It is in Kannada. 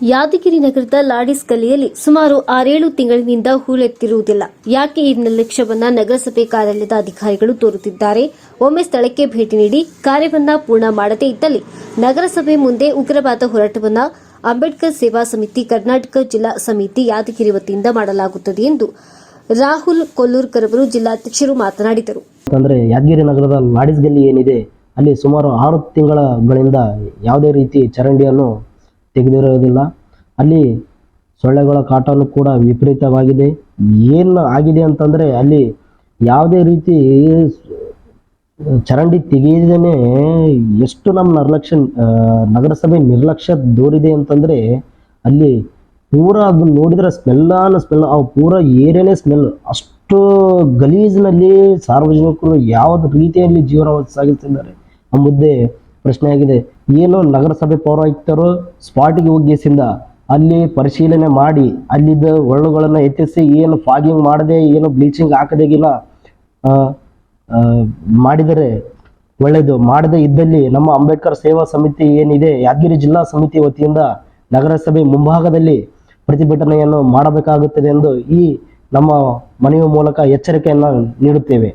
ಯಾದಗಿರಿ ನಗರದ ಲಾಡಿಸ್ ಗಲ್ಲಿಯಲ್ಲಿ ಸುಮಾರು 6-7 ತಿಂಗಳಿನಿಂದ ಹೂಳೆತ್ತಿರುವುದಿಲ್ಲ. ಯಾಕೆ ಈ ನಿರ್ಲಕ್ಷ್ಯವನ್ನ ನಗರಸಭೆ ಕಾರ್ಯಾಲಯದ ಅಧಿಕಾರಿಗಳು ತೋರುತ್ತಿದ್ದಾರೆ? ಒಮ್ಮೆ ಸ್ಥಳಕ್ಕೆ ಭೇಟಿ ನೀಡಿ ಕಾರ್ಯವನ್ನ ಪೂರ್ಣ ಮಾಡದೇ ಇದ್ದಲ್ಲಿ ನಗರಸಭೆ ಮುಂದೆ ಉಗ್ರವಾದ ಹೋರಾಟವನ್ನ ಅಂಬೇಡ್ಕರ್ ಸೇವಾ ಸಮಿತಿ ಕರ್ನಾಟಕ ಜಿಲ್ಲಾ ಸಮಿತಿ ಯಾದಗಿರಿ ವತಿಯಿಂದ ಮಾಡಲಾಗುತ್ತದೆ ಎಂದು ರಾಹುಲ್ ಕೊಲ್ಲೂರ್ಕರ್ ಅವರು ಜಿಲ್ಲಾಧ್ಯಕ್ಷರು ಮಾತನಾಡಿದರು. ಯಾದಗಿರಿ ನಗರದ ಲಾಡಿಸ್ ಗಲ್ಲಿ ಏನಿದೆ ಅಲ್ಲಿ ಸುಮಾರು 6 ತಿಂಗಳಿಂದ ಯಾವುದೇ ರೀತಿ ಚರಂಡಿಯನ್ನು ತೆಗೆದಿರುವುದಿಲ್ಲ. ಅಲ್ಲಿ ಸೊಳ್ಳೆಗಳ ಕಾಟನು ಕೂಡ ವಿಪರೀತವಾಗಿದೆ. ಏನು ಆಗಿದೆ ಅಂತಂದರೆ ಅಲ್ಲಿ ಯಾವುದೇ ರೀತಿ ಚರಂಡಿ ತೆಗೆಯದೇ ಎಷ್ಟು ನಮ್ಮ ನಗರಸಭೆ ನಿರ್ಲಕ್ಷ್ಯ ದೂರಿದೆ ಅಂತಂದರೆ ಅಲ್ಲಿ ಪೂರ ಅದು ನೋಡಿದರೆ ಸ್ಮೆಲ್ ಅವು ಪೂರ ಏರಿಯಾನೇ ಸ್ಮೆಲ್. ಅಷ್ಟು ಗಲೀಜಿನಲ್ಲಿ ಸಾರ್ವಜನಿಕರು ಯಾವ ರೀತಿಯಲ್ಲಿ ಜೀವನ ಸಾಗಿಸುತ್ತಿದ್ದಾರೆ ಎಂಬುದೇ ಪ್ರಶ್ನೆಯಾಗಿದೆ. ಏನು ನಗರಸಭೆ ಪೌರಾಯುಕ್ತರು ಸ್ಪಾಟಿಗೆ ಹೋಗಿಸಿಂದ ಅಲ್ಲಿ ಪರಿಶೀಲನೆ ಮಾಡಿ ಅಲ್ಲಿದ್ದ ಒಳ್ಳುಗಳನ್ನು ಎತ್ತಿಸಿ ಏನು ಫಾಗಿಂಗ್ ಮಾಡದೆ ಏನು ಬ್ಲೀಚಿಂಗ್ ಹಾಕದೆಗಿನ ಮಾಡಿದರೆ ಒಳ್ಳೆಯದು. ಮಾಡದೇ ಇದ್ದಲ್ಲಿ ನಮ್ಮ ಅಂಬೇಡ್ಕರ್ ಸೇವಾ ಸಮಿತಿ ಏನಿದೆ ಯಾದಗಿರಿ ಜಿಲ್ಲಾ ಸಮಿತಿ ವತಿಯಿಂದ ನಗರಸಭೆ ಮುಂಭಾಗದಲ್ಲಿ ಪ್ರತಿಭಟನೆಯನ್ನು ಮಾಡಬೇಕಾಗುತ್ತದೆ ಎಂದು ಈ ನಮ್ಮ ಮನವಿ ಮೂಲಕ ಎಚ್ಚರಿಕೆಯನ್ನು ನೀಡುತ್ತೇವೆ.